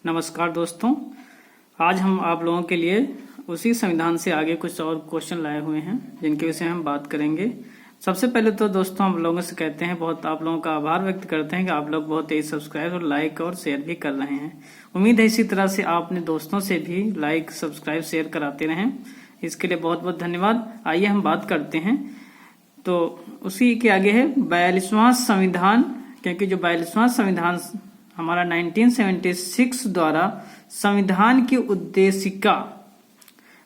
नमस्कार दोस्तों, आज हम आप लोगों के लिए उसी संविधान से आगे कुछ और क्वेश्चन लाए हुए हैं जिनके विषय हम बात करेंगे। सबसे पहले तो दोस्तों हम लोगों से कहते हैं, बहुत आप लोगों का आभार व्यक्त करते हैं कि आप लोग बहुत तेज सब्सक्राइब और लाइक और शेयर भी कर रहे हैं। उम्मीद है इसी तरह से आप अपने दोस्तों से भी लाइक सब्सक्राइब शेयर कराते रहें, इसके लिए बहुत बहुत धन्यवाद। आइए हम बात करते हैं। तो उसी के आगे है 42वां संविधान, क्योंकि जो 42वां संविधान हमारा 1976 द्वारा संविधान की उद्देशिका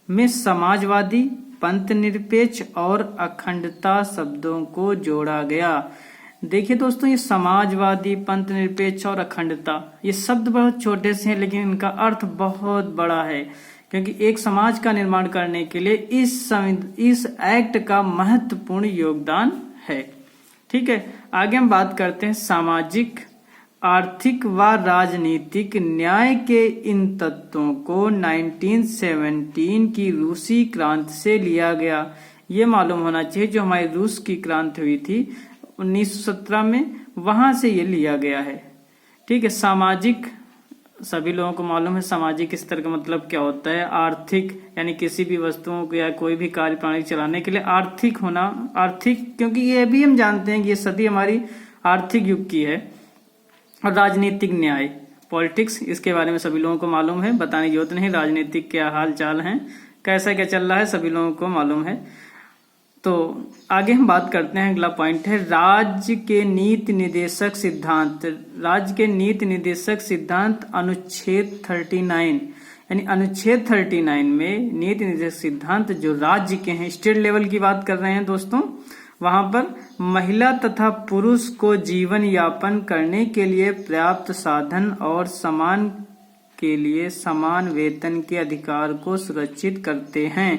में समाजवादी, पंथ निरपेक्ष और अखंडता शब्दों को जोड़ा गया। देखिए दोस्तों, ये समाजवादी, पंथ निरपेक्ष और अखंडता, ये शब्द बहुत छोटे से हैं लेकिन इनका अर्थ बहुत बड़ा है, क्योंकि एक समाज का निर्माण करने के लिए इस एक्ट का महत्वपूर्ण योगदान है। ठीक है, आगे हम बात करते हैं सामाजिक, आर्थिक व राजनीतिक न्याय के इन तत्वों को 1917 की रूसी क्रांति से लिया गया। ये मालूम होना चाहिए, जो हमारी रूस की क्रांति हुई थी 1917 में, वहां से ये लिया गया है। ठीक है, सामाजिक, सभी लोगों को मालूम है सामाजिक स्तर का मतलब क्या होता है। आर्थिक यानी किसी भी वस्तुओं को या कोई भी कार्य प्रणाली चलाने के लिए आर्थिक होना, आर्थिक, क्योंकि ये भी हम जानते हैं कि ये सदी हमारी आर्थिक युग की है। और राजनीतिक न्याय, पॉलिटिक्स, इसके बारे में सभी लोगों को मालूम है, बताने की जरूरत नहीं। राजनीतिक क्या हाल चाल है, कैसा क्या चल रहा है, सभी लोगों को मालूम है। तो आगे हम बात करते हैं, अगला पॉइंट है राज्य के नीति निर्देशक सिद्धांत। राज्य के नीति निर्देशक सिद्धांत अनुच्छेद 39, यानी अनुच्छेद 39 में नीति निर्देशक सिद्धांत जो राज्य के हैं, स्टेट लेवल की बात कर रहे हैं दोस्तों, वहां पर महिला तथा पुरुष को जीवन यापन करने के लिए पर्याप्त साधन और समान के लिए समान वेतन के अधिकार को सुरक्षित करते हैं।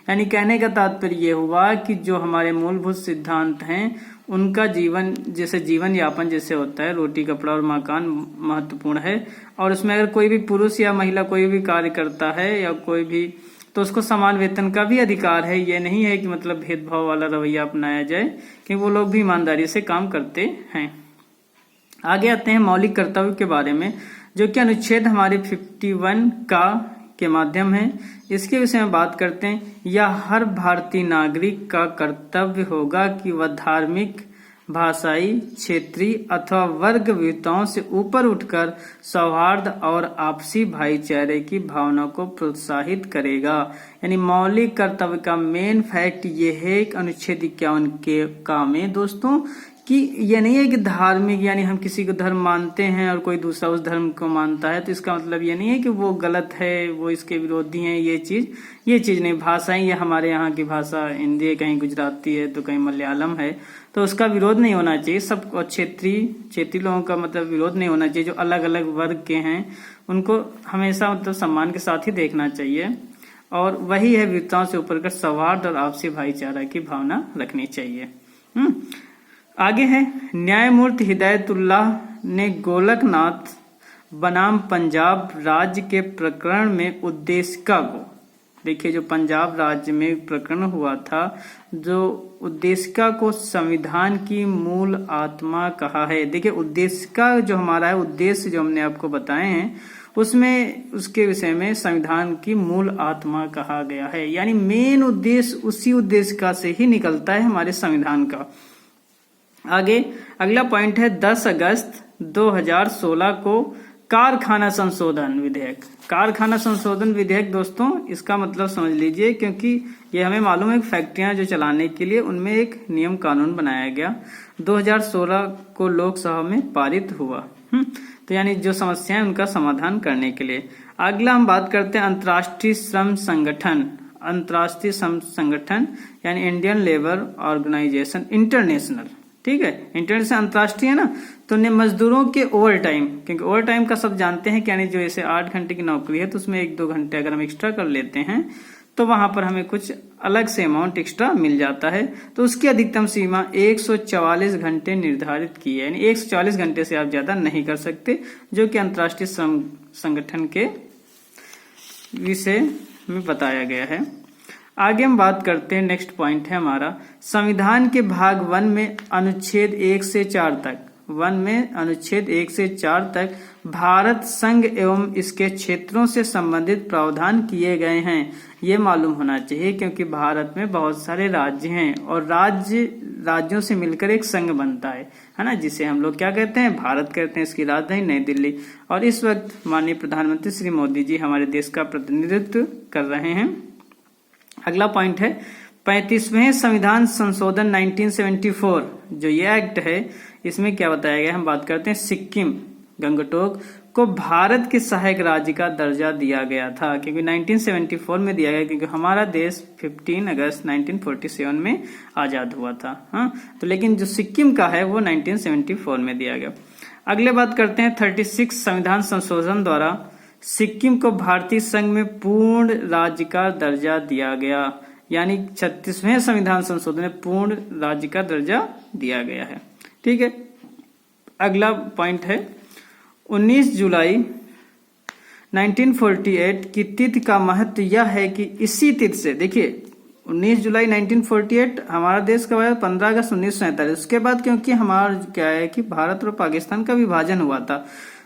यानी कहने का तात्पर्य ये हुआ कि जो हमारे मूलभूत सिद्धांत हैं उनका जीवन, जैसे जीवन यापन जैसे होता है, रोटी कपड़ा और मकान महत्वपूर्ण है, और उसमें अगर कोई भी पुरुष या महिला कोई भी कार्य करता है या कोई भी, तो उसको समान वेतन का भी अधिकार है। ये नहीं है कि मतलब भेदभाव वाला रवैया अपनाया जाए, कि वो लोग भी ईमानदारी से काम करते हैं। आगे आते हैं मौलिक कर्तव्य के बारे में, जो कि अनुच्छेद हमारे 51 का के माध्यम है। इसके विषय में बात करते हैं। यह हर भारतीय नागरिक का कर्तव्य होगा कि वह धार्मिक, भाषाई, क्षेत्रीय अथवा वर्ग विविधताओं से ऊपर उठकर सौहार्द और आपसी भाईचारे की भावना को प्रोत्साहित करेगा। यानी मौलिक कर्तव्य का मेन फैक्ट ये है अनुच्छेद 51 के का में दोस्तों, कि ये नहीं है कि धार्मिक, यानी हम किसी को धर्म मानते हैं और कोई दूसरा उस धर्म को मानता है, तो इसका मतलब ये नहीं है कि वो गलत है, वो इसके विरोधी हैं। ये चीज नहीं। भाषाएं, ये हमारे यहाँ की भाषा हिंदी है, कहीं गुजराती है तो कहीं मलयालम है, तो उसका विरोध नहीं होना चाहिए। सब क्षेत्रीय लोगों का मतलब विरोध नहीं होना चाहिए। जो अलग अलग वर्ग के हैं उनको हमेशा मतलब सम्मान के साथ ही देखना चाहिए, और वही है विविधताओं से ऊपर कर सौहार्द और आपसी भाईचारा की भावना रखनी चाहिए। आगे है न्यायमूर्ति हिदायतुल्लाह ने गोलकनाथ बनाम पंजाब राज्य के प्रकरण में उद्देशिका को, देखिए जो पंजाब राज्य में प्रकरण हुआ था, जो उद्देशिका को संविधान की मूल आत्मा कहा है। देखिए उद्देशिका जो हमारा है, उद्देश्य जो हमने आपको बताए हैं, उसमें उसके विषय में संविधान की मूल आत्मा कहा गया है। यानी मेन उद्देश्य उसी उद्देशिका से ही निकलता है हमारे संविधान का। आगे अगला पॉइंट है 10 अगस्त 2016 को कारखाना संशोधन विधेयक। कारखाना संशोधन विधेयक दोस्तों, इसका मतलब समझ लीजिए, क्योंकि ये हमें मालूम है फैक्ट्रियां जो चलाने के लिए उनमें एक नियम कानून बनाया गया, 2016 को लोकसभा में पारित हुआ। तो यानी जो समस्याएं उनका समाधान करने के लिए। अगला हम बात करते हैं अंतर्राष्ट्रीय श्रम संगठन। अंतर्राष्ट्रीय श्रम संगठन यानी इंडियन लेबर ऑर्गेनाइजेशन, इंटरनेशनल। ठीक है, इंटरनेशनल अंतर्राष्ट्रीय है ना, तो ने मजदूरों के ओवर टाइम, क्योंकि ओवर टाइम का सब जानते हैं कि यानी जो ऐसे 8 घंटे की नौकरी है तो उसमें 1-2 घंटे अगर हम एक्स्ट्रा कर लेते हैं तो वहां पर हमें कुछ अलग से अमाउंट एक्स्ट्रा मिल जाता है। तो उसकी अधिकतम सीमा 144 घंटे निर्धारित की है, यानी 144 घंटे से आप ज्यादा नहीं कर सकते, जो कि अंतर्राष्ट्रीय श्रम संगठन के विषय में बताया गया है। आगे हम बात करते हैं, नेक्स्ट पॉइंट है हमारा संविधान के भाग 1 में अनुच्छेद 1 से 4 तक, 1 में अनुच्छेद 1 से 4 तक भारत संघ एवं इसके क्षेत्रों से संबंधित प्रावधान किए गए हैं। ये मालूम होना चाहिए क्योंकि भारत में बहुत सारे राज्य हैं और राज्यों से मिलकर एक संघ बनता है ना, जिसे हम लोग क्या कहते हैं, भारत कहते हैं। इसकी राजधानी नई दिल्ली। और इस वक्त माननीय प्रधानमंत्री श्री मोदी जी हमारे देश का प्रतिनिधित्व कर रहे हैं। अगला पॉइंट है 35वें संविधान संशोधन 1974, जो ये एक्ट है इसमें क्या बताया गया, हम बात करते हैं सिक्किम गंगटोक को भारत के सहायक राज्य का दर्जा दिया गया था, क्योंकि 1974 में दिया गया, क्योंकि हमारा देश 15 अगस्त 1947 में आजाद हुआ था। हाँ, तो लेकिन जो सिक्किम का है वो 1974 में दिया गया। अगले बात करते हैं 36 संविधान संशोधन द्वारा सिक्किम को भारतीय संघ में पूर्ण राज्य का दर्जा दिया गया, यानी 36वें संविधान संशोधन में पूर्ण राज्य का दर्जा दिया गया है। ठीक है। अगला पॉइंट है 19 जुलाई 1948 की तिथि का महत्व यह है कि इसी तिथि से, देखिए 19 जुलाई 1948 हमारा देश कब आया, 15 अगस्त 1947। उसके बाद क्योंकि हमारा क्या है कि भारत और पाकिस्तान का विभाजन हुआ था,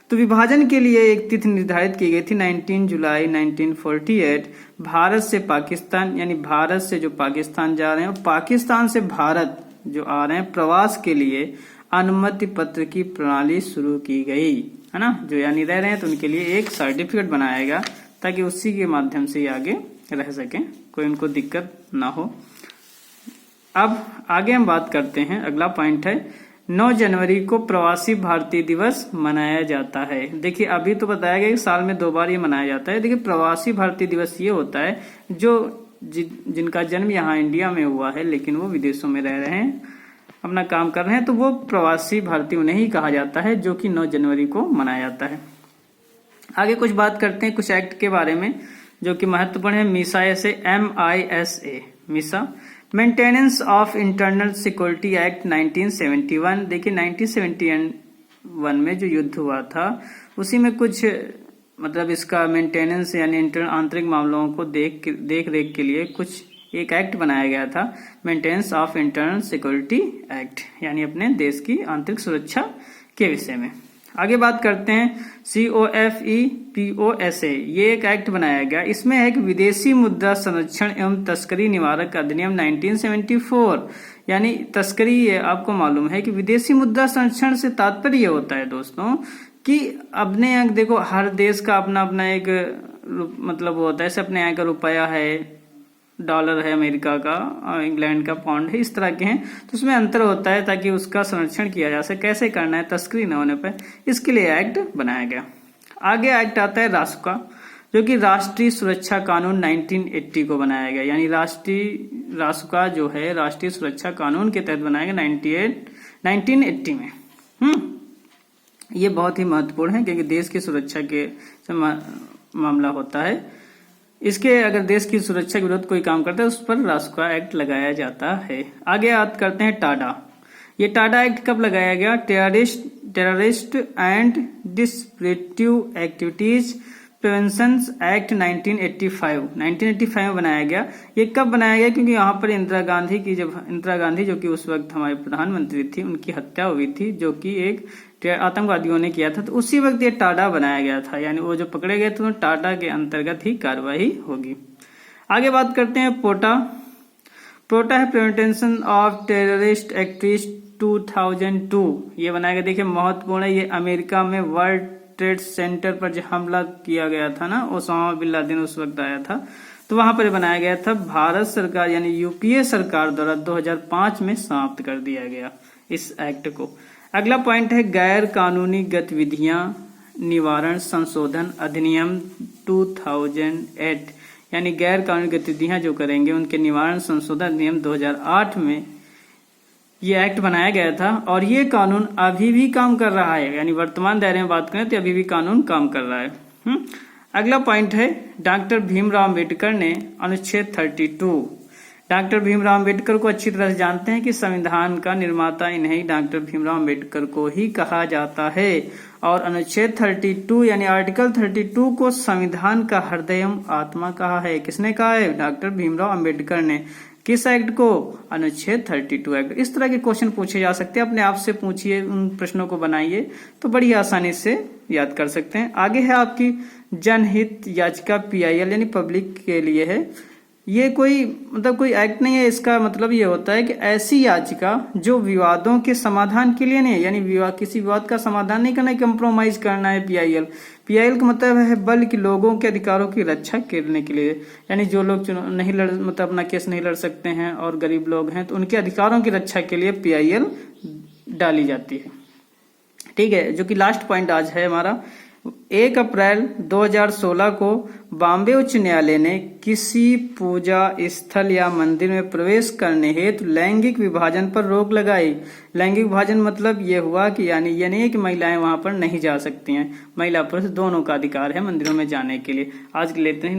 तो विभाजन के लिए एक तिथि निर्धारित की गई थी 19 जुलाई 1948। भारत से पाकिस्तान, यानी भारत से जो पाकिस्तान जा रहे हैं और पाकिस्तान से भारत जो आ रहे हैं प्रवास के लिए अनुमति पत्र की प्रणाली शुरू की गई, है ना। जो यानी रह रहे हैं तो उनके लिए एक सर्टिफिकेट बनाएगा ताकि उसी के माध्यम से आगे रह सकें, कोई उनको दिक्कत ना हो। अब आगे हम बात करते हैं। अगला पॉइंट है 9 जनवरी को प्रवासी भारतीय दिवस मनाया जाता है। देखिए अभी तो बताया गया कि साल में 2 बार ये मनाया जाता है। देखिए प्रवासी भारतीय दिवस ये होता है जो जिनका जन्म यहाँ इंडिया में हुआ है लेकिन वो विदेशों में रह रहे हैं, अपना काम कर रहे हैं, तो वो प्रवासी भारतीय उन्हें ही कहा जाता है, जो कि 9 जनवरी को मनाया जाता है। आगे कुछ बात करते हैं कुछ एक्ट के बारे में जो कि महत्वपूर्ण है। मीसा से MISA, Misa maintenance of internal security act 1971। देखिए 1971 में जो युद्ध हुआ था उसी में कुछ मतलब इसका मेंटेनेंस यानी आंतरिक मामलों को देख रेख के लिए कुछ एक एक्ट बनाया गया था, maintenance of internal security act, यानी अपने देश की आंतरिक सुरक्षा के विषय में। आगे बात करते हैं COFEPOSA, ये एक एक्ट बनाया गया। इसमें है कि विदेशी मुद्रा संरक्षण एवं तस्करी निवारक अधिनियम 1974, यानी तस्करी, ये आपको मालूम है कि विदेशी मुद्रा संरक्षण से तात्पर्य होता है दोस्तों कि अपने यहाँ देखो हर देश का अपना अपना एक मतलब होता है, जैसे अपने यहाँ का रुपया है, डॉलर है अमेरिका का, इंग्लैंड का पाउंड है, इस तरह के हैं, तो उसमें अंतर होता है ताकि उसका संरक्षण किया जा सके, कैसे करना है तस्करी न होने पर, इसके लिए एक्ट बनाया गया। आगे एक्ट आता है रासुका, जो कि राष्ट्रीय सुरक्षा कानून 1980 को बनाया गया, यानी रासुका जो है राष्ट्रीय सुरक्षा कानून के तहत बनाया गया 1980 में। ये बहुत ही महत्वपूर्ण है क्योंकि देश की सुरक्षा के मामला होता है। इसके अगर देश की सुरक्षा के विरुद्ध कोई काम करता है उस पर रासुका एक्ट लगाया जाता है। आगे बात करते हैं टाडा। ये टाडा एक्ट कब लगाया गया? Terrorist and disruptive activities prevention act 1985 में बनाया गया। ये कब बनाया गया? क्योंकि यहाँ पर इंदिरा गांधी जो कि उस वक्त हमारे प्रधानमंत्री थी, उनकी हत्या हुई थी, जो कि एक आतंकवादियों ने किया था, तो उसी वक्त ये टाडा बनाया गया था, यानी वो जो पकड़े गए थे टाडा के अंतर्गत ही कार्रवाई होगी। आगे बात करते हैं पोटा है प्रिवेंशन ऑफ टेररिस्ट एक्ट 2002, ये बनाया गया। देखिए महत्वपूर्ण है, ये अमेरिका में वर्ल्ड ट्रेड सेंटर पर जो हमला किया गया था ना, ओसामा बिन लादेन उस वक्त आया था, तो वहां पर बनाया गया था। भारत सरकार यानी यूपीए सरकार द्वारा 2005 में समाप्त कर दिया गया इस एक्ट को। अगला पॉइंट है गैर कानूनी गतिविधियां निवारण संशोधन अधिनियम 2008, यानी गैर कानूनी गतिविधियां जो करेंगे उनके निवारण संशोधन अधिनियम 2008 में ये एक्ट बनाया गया था और ये कानून अभी भी काम कर रहा है, यानी वर्तमान दायरे में बात करें तो अभी भी कानून काम कर रहा है। अगला पॉइंट है डॉक्टर भीमराव अम्बेडकर ने अनुच्छेद 32। डॉक्टर भीमराव अम्बेडकर को अच्छी तरह से जानते हैं कि संविधान का निर्माता इन्हें डॉक्टर भीमराव अम्बेडकर को ही कहा जाता है और अनुच्छेद 32 यानी आर्टिकल 32 को संविधान का हृदय एवं आत्मा कहा है। किसने कहा है? डॉक्टर भीमराव अम्बेडकर ने। किस एक्ट को? अनुच्छेद 32 एक्ट। इस तरह के क्वेश्चन पूछे जा सकते हैं, अपने आप से पूछिए, उन प्रश्नों को बनाइए तो बड़ी आसानी से याद कर सकते हैं। आगे है आपकी जनहित याचिका PIL यानी पब्लिक के लिए है। ये कोई कोई एक्ट नहीं है, इसका मतलब ये होता है कि ऐसी याचिका जो विवादों के समाधान के लिए नहीं है, यानी किसी विवाद का समाधान नहीं करना है, कंप्रोमाइज करना है। PIL का मतलब है बल्कि लोगों के अधिकारों की रक्षा करने के लिए, यानी जो लोग नहीं लड़ अपना केस नहीं लड़ सकते हैं और गरीब लोग हैं तो उनके अधिकारों की रक्षा के लिए PIL डाली जाती है। ठीक है, जो कि लास्ट पॉइंट आज है हमारा। 1 अप्रैल 2016 को बॉम्बे उच्च न्यायालय ने किसी पूजा स्थल या मंदिर में प्रवेश करने हेतु लैंगिक विभाजन पर रोक लगाई। लैंगिक विभाजन मतलब ये हुआ कि यानी ये नहीं है कि महिलाएं वहां पर नहीं जा सकती हैं, महिला पुरुष दोनों का अधिकार है मंदिरों में जाने के लिए। आज लेते हैं।